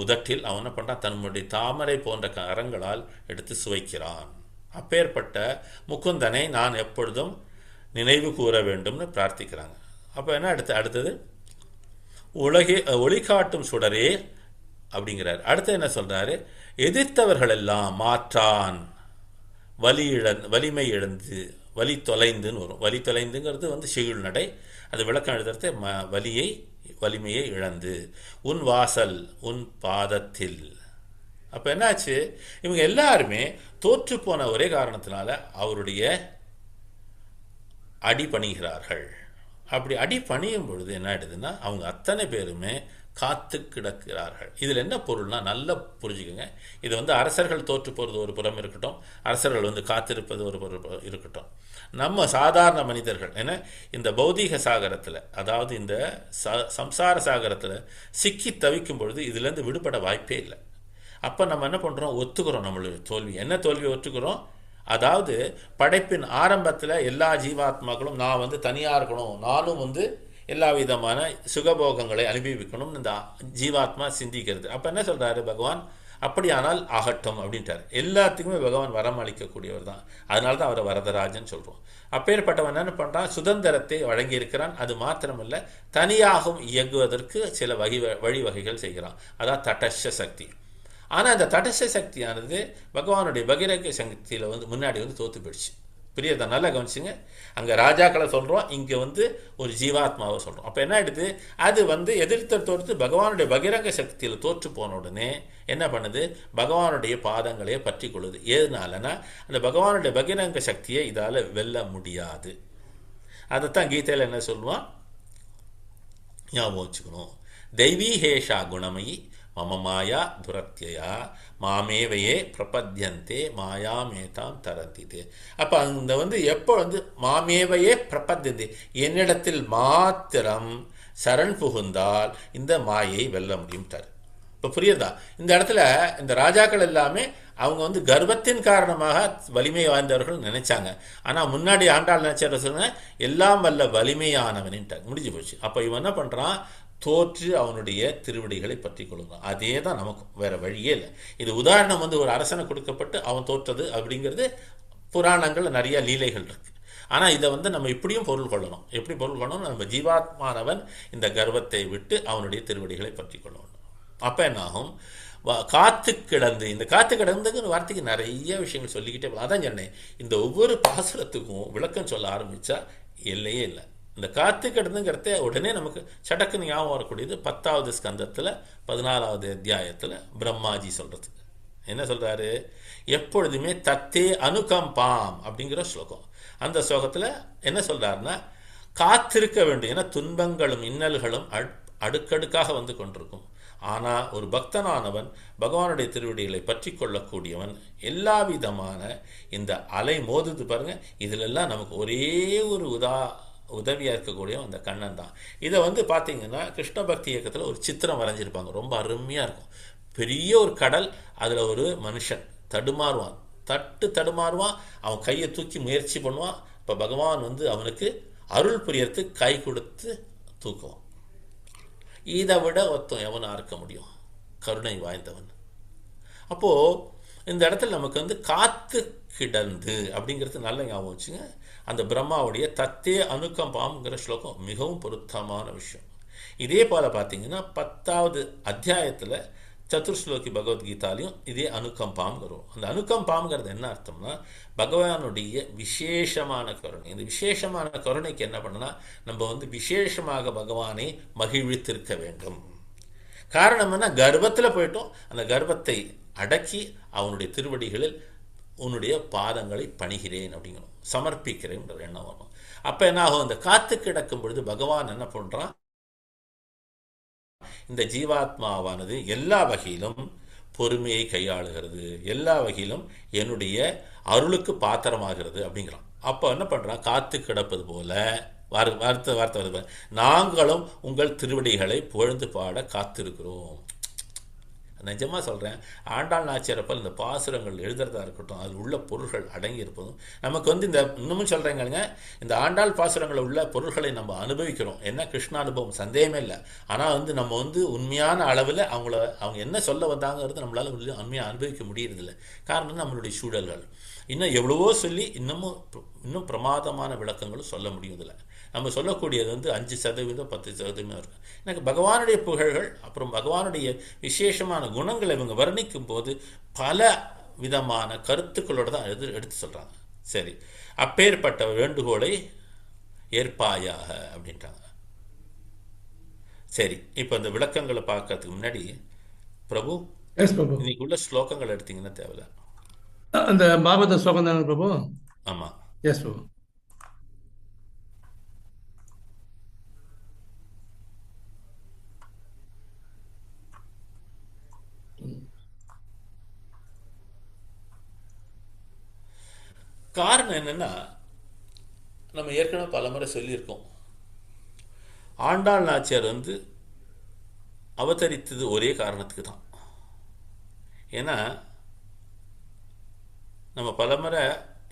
[SPEAKER 2] உதட்டில் அவன் என்ன பண்ணுறான்? தன்னுடைய தாமரை போன்ற கரங்களால் எடுத்து சுவைக்கிறான். அப்பேற்பட்ட முகுந்தனை நான் எப்பொழுதும் நினைவு கூற வேண்டும்னு பிரார்த்திக்கிறாங்க. அப்போ என்ன அடுத்தது ஒளி காட்டும் சுடரே அப்படிங்கிறார். அடுத்து என்ன சொல்றாரு? எதிர்த்தவர்கள் எல்லாம் மாற்றான் வலிமை இழந்து வலி தொலைந்துன்னு வரும். வலி தொலைந்துங்கிறது வந்து சிகுள் நடை. அது விளக்கம் எழுதுறது வலிமையை இழந்து உன் வாசல் உன் பாதத்தில். அப்போ என்னாச்சு? இவங்க எல்லாருமே தோற்று போன ஒரே காரணத்தினால அவருடைய அடி பணிகிறார்கள். அப்படி அடி பணியும் பொழுது என்ன ஆயிடுதுன்னா அவங்க அத்தனை பேருமே காத்து கிடக்கிறார்கள். இதில் என்ன பொருள்னா நல்லா புரிஞ்சுக்கோங்க. இது வந்து அரசர்கள் தோற்று போகிறது ஒரு புறம் இருக்கட்டும், அரசர்கள் வந்து காத்திருப்பது ஒரு புறம் இருக்கட்டும். நம்ம சாதாரண மனிதர்கள் ஏன்னா இந்த பௌதீக சாகரத்தில், அதாவது இந்த சம்சார சாகரத்தில் சிக்கி தவிக்கும் பொழுது இதுலேருந்து விடுபட வாய்ப்பே இல்லை. அப்போ நம்ம என்ன பண்ணுறோம்? ஒத்துக்கிறோம் நம்மளுடைய தோல்வி. என்ன தோல்வியை ஒத்துக்கிறோம்? அதாவது படைப்பின் ஆரம்பத்தில் எல்லா ஜீவாத்மாக்களும் நான் வந்து தனியாக இருக்கணும், நானும் வந்து எல்லா விதமான சுகபோகங்களை அனுபவிக்கணும் இந்த ஜீவாத்மா சிந்திக்கிறது. அப்போ என்ன சொல்கிறாரு பகவான்? அப்படியானால் ஆகட்டும் அப்படின்ட்டார். எல்லாத்துக்குமே பகவான் வரம் அளிக்கக்கூடியவர் தான். அதனால தான் அவரை வரதராஜன் சொல்கிறோம். அப்பேற்பட்டவன் என்ன பண்ணுறான்? சுதந்திரத்தை வழங்கியிருக்கிறான். அது மாத்திரமல்ல, தனியாகவும் இயங்குவதற்கு சில வழிவகைகள் செய்கிறான். அதான் தடஸ்த சக்தி. ஆனால் அந்த தடஸ்த சக்தியானது பகவானுடைய பகிரங்க சக்தியில் வந்து முன்னாடி வந்து தோற்று போயிடுச்சு. புரியுதா? நல்லா கவனிச்சுங்க. அங்கே ராஜாக்களை சொல்கிறோம், இங்கே வந்து ஒரு ஜீவாத்மாவை சொல்கிறோம். அப்போ என்ன ஆகிடுது? அது வந்து தோற்று பகவானுடைய பகிரங்க சக்தியில் தோற்று போன உடனே என்ன பண்ணுது? பகவானுடைய பாதங்களையே பற்றி கொள்ளுது. எதனாலனா அந்த பகவானுடைய பகிரங்க சக்தியை இதால் வெல்ல முடியாது. அதைத்தான் கீதையில் என்ன சொல்லுவான்? ஞாபகம் வச்சுக்கணும். தெய்வீஹேஷா குணமயி மம மாயா துரத்தியா மாமேவையே பிரபத்யந்தே மாயாமேதாம் தரந்திதே. அப்போ அந்த வந்து எப்போ வந்து மாமேவையே பிரபத்யந்தே, என்னிடத்தில் மாத்திரம் சரண் புகுந்தால் இந்த மாயை வெல்ல முடியும்ட்டார். இப்போ புரியுதா? இந்த இடத்துல இந்த ராஜாக்கள் எல்லாமே அவங்க வந்து கர்வத்தின் காரணமாக வலிமை வாய்ந்தவர்கள் நினைச்சாங்க. ஆனால் முன்னாடி ஆண்டாள் நினைச்சார் சொல்லுங்க, எல்லாம் வல்ல வலிமையானவன்ட்டார். முடிஞ்சு போச்சு. அப்போ இவன் என்ன பண்ணுறான்? தோற்று அவனுடைய திருவடிகளை பற்றி கொள்ளுகிறான். அதே தான் நமக்கு, வேற வழியே இல்லை. இது உதாரணம் வந்து ஒரு அரசனை கொடுக்கப்பட்டு அவன் தோற்றது அப்படிங்கிறது புராணங்கள் நிறைய லீலைகள் இருக்கு. ஆனால் இதை வந்து நம்ம இப்படியும் பொருள் கொள்ளணும். எப்படி பொருள் கொள்ளணும்? நம்ம ஜீவாத்மானவன் இந்த கர்வத்தை விட்டு அவனுடைய திருவடிகளை பற்றி கொள்ளணும். அப்போ என்ன ஆகும்? காத்து கிடந்து, இந்த காத்து கிடந்துங்கிற வார்த்தைக்கு நிறைய விஷயங்கள் சொல்லிக்கிட்டே போகலாம். அதான் சொன்னேன், இந்த ஒவ்வொரு பாசுரத்துக்கும் விளக்கம் சொல்ல ஆரம்பித்தா எல்லையே இல்லை. இந்த காத்து கிடந்துங்கிறத உடனே நமக்கு சடக்குன்னு ஞாபகம் வரக்கூடியது 10வது ஸ்கந்தத்தில் 14வது அத்தியாயத்தில் பிரம்மாஜி சொல்கிறது. என்ன சொல்கிறாரு? எப்பொழுதுமே தத்தே அனுகம்பாம் அப்படிங்கிற ஸ்லோகம். அந்த ஸ்லோகத்தில் என்ன சொல்கிறாருன்னா, காத்திருக்க வேண்டும். ஏன்னா துன்பங்களும் இன்னல்களும் அடுக்கடுக்காக வந்து கொண்டிருக்கும். ஆனால் ஒரு பக்தனானவன் பகவானுடைய திருவடிகளை பற்றி கொள்ளக்கூடியவன் எல்லா விதமான இந்த அலை மோதுது பாருங்க, இதிலெல்லாம் நமக்கு ஒரே ஒரு உதவியாக இருக்கக்கூடிய அந்த கண்ணன் தான். இதை வந்து பார்த்தீங்கன்னா கிருஷ்ண பக்தி இயக்கத்தில் ஒரு சித்திரம் வரைஞ்சிருப்பாங்க, ரொம்ப அருமையாக இருக்கும். பெரிய ஒரு கடல், அதில் ஒரு மனுஷன் தடுமாறுவான், தடுமாறுவான், அவன் கையை தூக்கி முயற்சி பண்ணுவான். இப்போ பகவான் வந்து அவனுக்கு அருள் புரியறதுக்கு கை கொடுத்து தூக்குவான். இதை விட ஒருத்தன் எவனாக இருக்க முடியும்? கருணை வாய்ந்தவன். அப்போது இந்த இடத்துல நமக்கு வந்து காத்து கிடந்து அப்படிங்கிறது நல்ல ஞாபகம் வச்சுங்க. அந்த பிரம்மாவுடைய தத்தே அனுகம்பாம்ங்கிற ஸ்லோகம் மிகவும் பொருத்தமான விஷயம். இதே போல் பார்த்தீங்கன்னா 10வது அத்தியாயத்தில் சதுர்ஸ்லோகி பகவத்கீதாலையும் இதே அனுகம்பாம் வரும். அந்த அனுகம்பாம்ங்கிறது என்ன அர்த்தம்னா, பகவானுடைய விசேஷமான கருணை. இந்த விசேஷமான கருணைக்கு என்ன பண்ணுனா, நம்ம வந்து விசேஷமாக பகவானை மகிழ்வித்திருக்க வேண்டும். காரணம் என்ன? கர்வத்தில் போயிட்டோம். அந்த கர்வத்தை அடக்கி அவனுடைய திருவடிகளில் உன்னுடைய பாதங்களை பணிகிறேன் அப்படிங்கிறோம், சமர்ப்பிக்கிறேன்ற எண்ணம் வரும். அப்போ என்ன ஆகும்? அந்த காத்து கிடக்கும் பொழுது பகவான் என்ன பண்ணுறான்? இந்த ஜீவாத்மாவானது எல்லா வகையிலும் பொறுமையை கையாளுகிறது, எல்லா வகையிலும் என்னுடைய அருளுக்கு பாத்திரமாகிறது அப்படிங்கிறான். அப்போ என்ன பண்ணுறான்? காத்து கிடப்பது போல வார்த்தை வருது, நாங்களும் உங்கள் திருவடிகளை புகழ்ந்து பாட காத்திருக்கிறோம். நிஜமாக சொல்கிறேன், ஆண்டாள் நாச்சியாரப்பல் இந்த பாசுரங்கள் எழுதுறதா இருக்கட்டும், அது உள்ள பொருள்கள் அடங்கி இருப்பதும் நமக்கு வந்து இந்த இன்னமும் சொல்கிறேங்க, இந்த ஆண்டாள் பாசுரங்களில் உள்ள பொருள்களை நம்ம அனுபவிக்கிறோம். என்ன கிருஷ்ண அனுபவம், சந்தேகமே இல்லை. ஆனால் வந்து நம்ம வந்து உண்மையான அளவில் அவங்க என்ன சொல்ல வந்தாங்கிறது நம்மளால் உண்மையாக அனுபவிக்க முடியறதில்லை. காரணம் நம்மளுடைய சூழல்கள். இன்னும் எவ்வளவோ சொல்லி இன்னும் பிரமாதமான விளக்கங்களும் சொல்ல முடியுதில்லை. நம்ம சொல்லக்கூடியது வந்து 5% 10% இருக்கும். எனக்கு பகவானுடைய புகழ்கள் அப்புறம் பகவானுடைய விசேஷமான குணங்களை இவங்க வர்ணிக்கும் போது பல விதமான கருத்துக்களோடு தான் எடுத்து சொல்கிறாங்க. சரி, அப்பேற்பட்ட வேண்டுகோளை ஏற்பாயாக அப்படின்ட்டாங்க. சரி, இப்போ இந்த விளக்கங்களை பார்க்கறதுக்கு முன்னாடி பிரபு
[SPEAKER 1] எஸ் பிரபு.
[SPEAKER 2] இன்னைக்குள்ள ஸ்லோகங்கள் எடுத்தீங்கன்னா தேவையில்ல.
[SPEAKER 1] அந்த பாகவத ஸ்லோகம் தானே பிரபு?
[SPEAKER 2] ஆமாம்.
[SPEAKER 1] எஸ் பிரபு.
[SPEAKER 2] காரணம் என்னன்னா, நம்ம ஏற்கனவே பல முறை சொல்லியிருக்கோம், ஆண்டாள் நாச்சியார் வந்து அவதரித்தது ஒரே காரணத்துக்கு தான். ஏன்னா நம்ம பலமுறை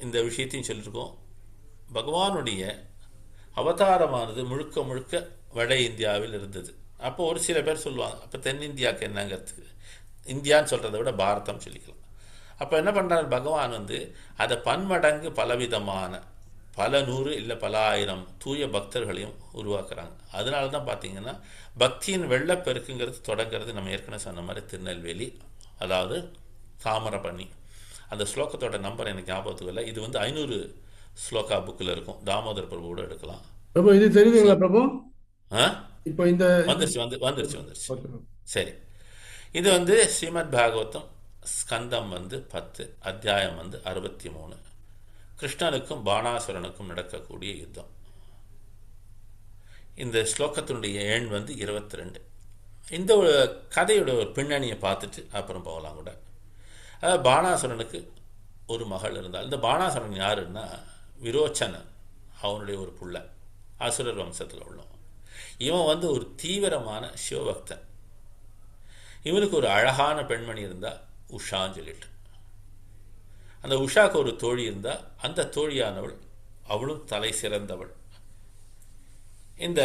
[SPEAKER 2] இந்த விஷயத்தையும் சொல்லியிருக்கோம், பகவானுடைய அவதாரமானது முழுக்க முழுக்க வட இந்தியாவில் இருந்தது. அப்போ ஒரு சில பேர் சொல்லுவாங்க, அப்போ தென்னிந்தியாவுக்கு என்னங்கிறதுக்கு, இந்தியான்னு சொல்கிறத விட பாரதம் சொல்லிக்கலாம். அப்போ என்ன பண்ணுறாரு பகவான் வந்து அதை பன்மடங்கு பலவிதமான பல நூறு இல்லை பல ஆயிரம் தூய பக்தர்களையும் உருவாக்குறாங்க. அதனால தான் பார்த்தீங்கன்னா பக்தியின் வெள்ளப்பெருக்குங்கிறது தொடங்கிறது நம்ம ஏற்கனவே சொன்ன மாதிரி திருநெல்வேலி, அதாவது தாமிரபரணி. அந்த ஸ்லோகத்தோட நம்பர் எனக்கு ஞாபகத்துக்கு இல்லை. இது வந்து 500 ஸ்லோகா புக்கில் இருக்கும். தாமோதர் பிரபு கூட எடுக்கலாம்.
[SPEAKER 1] பிரபு இது தெரியுதுங்களா பிரபு? இப்போ இந்த
[SPEAKER 2] வந்துருச்சு. சரி, இது வந்து ஸ்ரீமத் பாகவதம் ஸ்கந்தம் வந்து 10, அத்தியாயம் வந்து 63. கிருஷ்ணனுக்கும் பாணாசுரனுக்கும் நடக்கக்கூடிய யுத்தம். இந்த ஸ்லோகத்தினுடைய எண் வந்து 22. இந்த கதையோட ஒரு பின்னணியை பார்த்துட்டு அப்புறம் போகலாம் கூட. அதாவது பாணாசுரனுக்கு ஒரு மகள் இருந்தால். இந்த பாணாசுரன் யாருன்னா விரோச்சனன், அவனுடைய ஒரு புள்ள, அசுரர் வம்சத்தில் உள்ளவன். இவன் வந்து ஒரு தீவிரமான சிவபக்தன். இவனுக்கு ஒரு அழகான பெண்மணி இருந்தால் உஷான்னு சொல்லிட்டு. அந்த உஷாக்கு ஒரு தோழி இருந்தால் அந்த தோழியானவள் அவளும் தலை சிறந்தவள். இந்த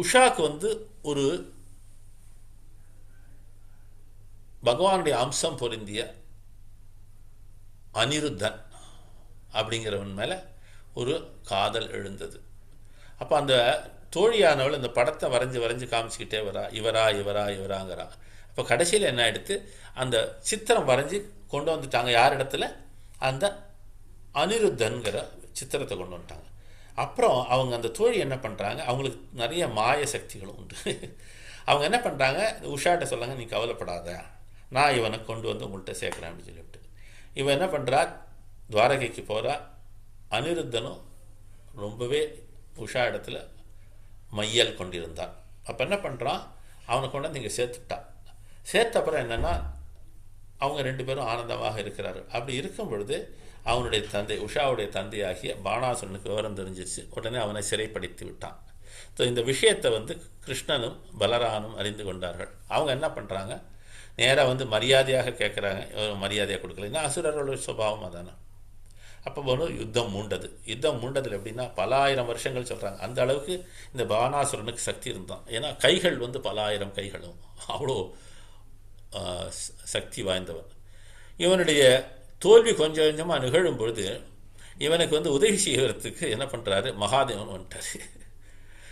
[SPEAKER 2] உஷாக்கு வந்து ஒரு பகவானுடைய அம்சம் பொருந்திய அனிருத்தன் அப்படிங்கிறவன் மேலே ஒரு காதல் எழுந்தது. அப்போ அந்த தோழியானவள் இந்த படத்தை வரைஞ்சி காமிச்சிக்கிட்டே இவராங்கிறா. அப்போ கடைசியில் என்ன ஆகிடுத்து, அந்த சித்திரம் வரைஞ்சி கொண்டு வந்துட்டாங்க. யார் இடத்துல? அந்த அனிருத்தன்கிற சித்திரத்தை கொண்டு வந்துட்டாங்க. அப்புறம் அவங்க அந்த தோழி என்ன பண்ணுறாங்க, அவங்களுக்கு நிறைய மாய சக்திகளும் உண்டு. அவங்க என்ன பண்ணுறாங்க, உஷாட்ட சொல்லாங்க, நீ கவலைப்படாத, நான் இவனை கொண்டு வந்து உங்கள்கிட்ட சேர்க்குறேன் அப்படின்னு சொல்லிவிட்டு. இவன் என்ன பண்ணுறா, துவாரகைக்கு போகிறா. அனிருத்தனும் ரொம்பவே உஷா இடத்துல மையல் கொண்டிருந்தான். அப்போ என்ன பண்ணுறான், அவனை கொண்டு வந்து இங்கே சேர்த்துட்டான். சேர்த்த அப்புறம் என்னென்னா அவங்க 2 பேரும் ஆனந்தமாக இருக்கிறார்கள். அப்படி இருக்கும் பொழுது அவனுடைய தந்தை, உஷாவுடைய தந்தையாகிய பாணாசுரனுக்கு விவரம் தெரிஞ்சிச்சு. உடனே அவனை சிறைப்படுத்தி விட்டான். ஸோ இந்த விஷயத்தை வந்து கிருஷ்ணனும் பலராமனும் அறிந்து கொண்டார்கள். அவங்க என்ன பண்ணுறாங்க, நேராக வந்து மரியாதையாக கேட்குறாங்க. மரியாதையாக கொடுக்கல, ஏன்னா அசுரர்களோட சுபாவம் அதானே. அப்போ போது யுத்தம் மூண்டதில் எப்படின்னா பல ஆயிரம் வருஷங்கள் சொல்கிறாங்க. அந்த அளவுக்கு இந்த பாணாசுரனுக்கு சக்தி இருந்தான். ஏன்னா கைகள் வந்து பல ஆயிரம் கைகளும், அவ்வளோ சக்தி வாய்ந்தவன். இவனுடைய தோல்வி கொஞ்சம் கொஞ்சமாக நிகழும் பொழுது இவனுக்கு வந்து உதவி செய்வதற்கு என்ன பண்ணுறாரு, மகாதேவன் வந்துட்டார்.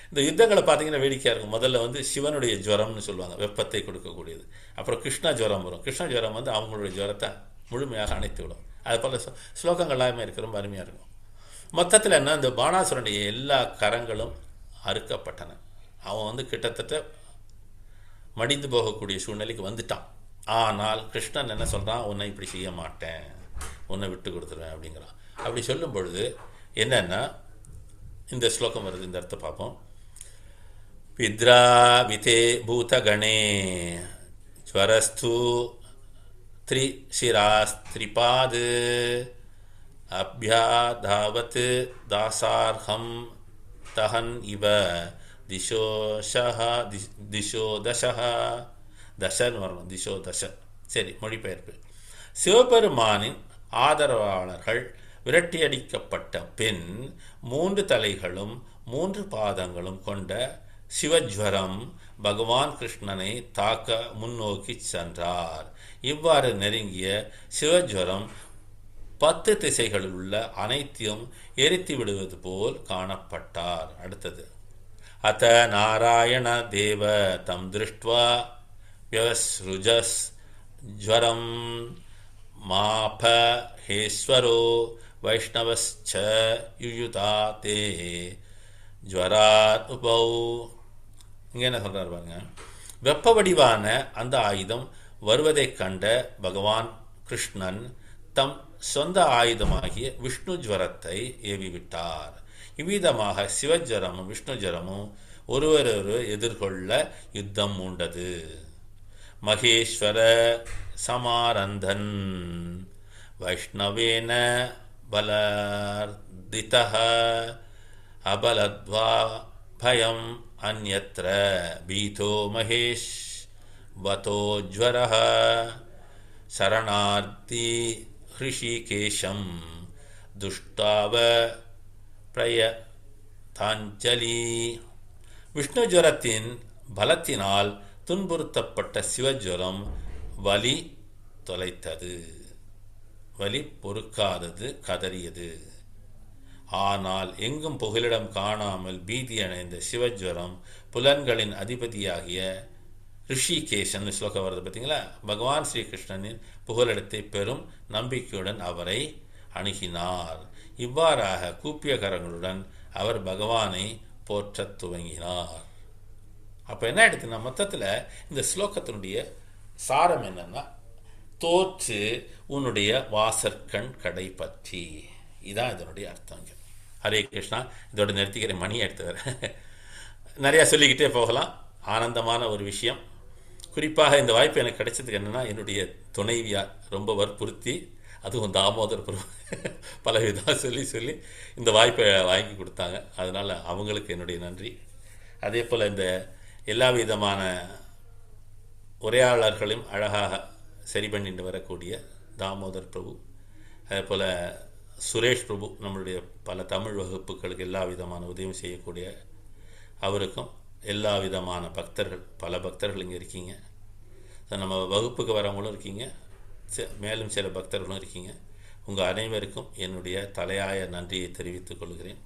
[SPEAKER 2] இந்த யுத்தங்களை பார்த்தீங்கன்னா வேடிக்கையாக இருக்கும். முதல்ல வந்து சிவனுடைய ஜுரம்னு சொல்லுவாங்க, வெப்பத்தை கொடுக்கக்கூடியது. அப்புறம் கிருஷ்ண ஜுரம் வரும். கிருஷ்ண ஜுரம் வந்து அவங்களுடைய ஜுரத்தை முழுமையாக அணைத்து விடும். அது போல் ஸ்லோகங்கள் எல்லாமே இருக்கிற ரொம்ப அருமையாக இருக்கும். மொத்தத்தில் என்ன, இந்த பாணாசுரனுடைய எல்லா கரங்களும் அறுக்கப்பட்டன. அவன் வந்து கிட்டத்தட்ட மடிந்து போகக்கூடிய சூழ்நிலைக்கு வந்துட்டான். ஆனால் கிருஷ்ணன் என்ன சொல்கிறான், உன்னை இப்படி செய்ய மாட்டேன், உன்னை விட்டு கொடுத்துருவேன் அப்படிங்கிறான். அப்படி சொல்லும் பொழுது என்னென்னா இந்த ஸ்லோகம் வருது, இந்த அர்த்தம் பார்ப்போம். வித்ரா விதே பூதகணே ஸ்வரஸ்து த்ரிசிராஸ்திரிபாத் அப்யாதாவத் தாசார்ஹம் தஹன் இவ திசோ தசன்னு வரணும், திசோ தச. சரி, மொழிபெயர்ப்பு. சிவபெருமானின் ஆதரவாளர்கள் விரட்டியடிக்கப்பட்ட பின் 3 தலைகளும் 3 பாதங்களும் கொண்ட சிவஜ்வரம் பகவான் கிருஷ்ணனை தாக்க முன்னோக்கி சென்றார். இவ்வாறு நெருங்கிய சிவஜ்வரம் 10 திசைகளில் உள்ள அனைத்தையும் எரித்து விடுவது போல் காணப்பட்டார். அடுத்தது, அத நாராயண தேவ தம் திருஷ்ட்வா வியஸ்ருஜஸ் ஜ்வரம் மாபஹேஸ்வரோ வைஷ்ணவஸ்ச யுயுதா தே ஜ்வராத் உபௌ. இங்கே என்ன சொல்கிறார் பாருங்க, வெப்ப வடிவான அந்த ஆயுதம் வருவதைக் கண்ட பகவான் கிருஷ்ணன் தம் சொந்த ஆயுதமாகிய விஷ்ணு ஜ்வரத்தை ஏவிவிட்டார். இவ்விதமாக சிவஜரமும் விஷ்ணு ஜரமும் ஒருவரொரு எதிர்கொள்ள யுத்தம் மூண்டது. மகேஸ்வர சமாரந்தன் வைஷ்ணவேன பலர்திதः அபலத்வா பயம் அந்யத்ர பீதோ மகேஷ் வதோஜ்வரः சரணார்த்தி ஹ்ரிஷிகேஷம் துஷ்டாவ பிரயதாஞ்சலி. விஷ்ணு ஜுவரத்தின் பலத்தினால் துன்புறுத்தப்பட்ட சிவஜுவரம் வலி தொலைத்தது, வலி பொறுக்காதது, கதறியது. ஆனால் எங்கும் புகலிடம் காணாமல் பீதி அடைந்த சிவஜ்வரம் புலன்களின் அதிபதியாகிய ரிஷிகேஷன் ஸ்லோகம் வருது பார்த்தீங்களா, பகவான் ஸ்ரீகிருஷ்ணனின் புகலிடத்தை பெறும் நம்பிக்கையுடன் அவரை அணுகினார். இவ்வாறாக கூப்பிய கரங்களுடன் அவர் பகவானை போற்றத் துவங்கினார். அப்போ என்ன ஆயிடுதுன்னா, மொத்தத்தில் இந்த ஸ்லோகத்தினுடைய சாரம் என்னன்னா, தோற்று உன்னுடைய வாசற்கண் கடை பற்றி, இதான் இதனுடைய அர்த்தங்க. ஹரே கிருஷ்ணா. இதோட நிறுத்திக்கிறேன், மணி எடுத்து வர நிறையா சொல்லிக்கிட்டே போகலாம். ஆனந்தமான ஒரு விஷயம். குறிப்பாக இந்த வாய்ப்பு எனக்கு கிடைச்சதுக்கு என்னென்னா, என்னுடைய துணைவியார் ரொம்ப வற்புறுத்தி, அதுவும் தாமோதர் பிரபு பல விதமாக சொல்லி இந்த வாய்ப்பை வாங்கி கொடுத்தாங்க. அதனால் அவங்களுக்கு என்னுடைய நன்றி. அதே போல் இந்த எல்லா விதமான உரையாளர்களையும் அழகாக சரி பண்ணிட்டு வரக்கூடிய தாமோதர் பிரபு, அதே போல் சுரேஷ் பிரபு, நம்மளுடைய பல தமிழ் வகுப்புகளுக்கு எல்லா விதமான உதவியும் செய்யக்கூடிய அவருக்கும், எல்லா விதமான பக்தர்கள், பல பக்தர்கள் இங்கே இருக்கீங்க. நம்ம வகுப்புக்கு வரவங்களும் இருக்கீங்க, மேலும் சில பக்தர்களும் இருக்கீங்க. உங்கள் அனைவருக்கும் என்னுடைய தலையாய நன்றியை தெரிவித்துக் கொள்கிறேன்.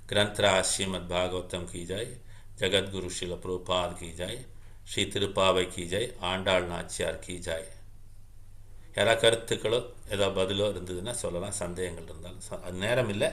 [SPEAKER 2] கிரந்த்ரா ஸ்ரீமத் பாகவதம் கி ஜாய், ஜகத்குரு ஸ்ரீல பிரபுபாத் கி ஜாய், ஸ்ரீ திருப்பாவை கி ஜாய், ஆண்டாள் நாச்சியார் கி ஜாய். யாராவது கருத்துக்களோ ஏதாவது பதிலோ இருந்ததுன்னா சொல்லலாம், சந்தேகங்கள் இருந்தாலும். அது நேரம் இல்லை,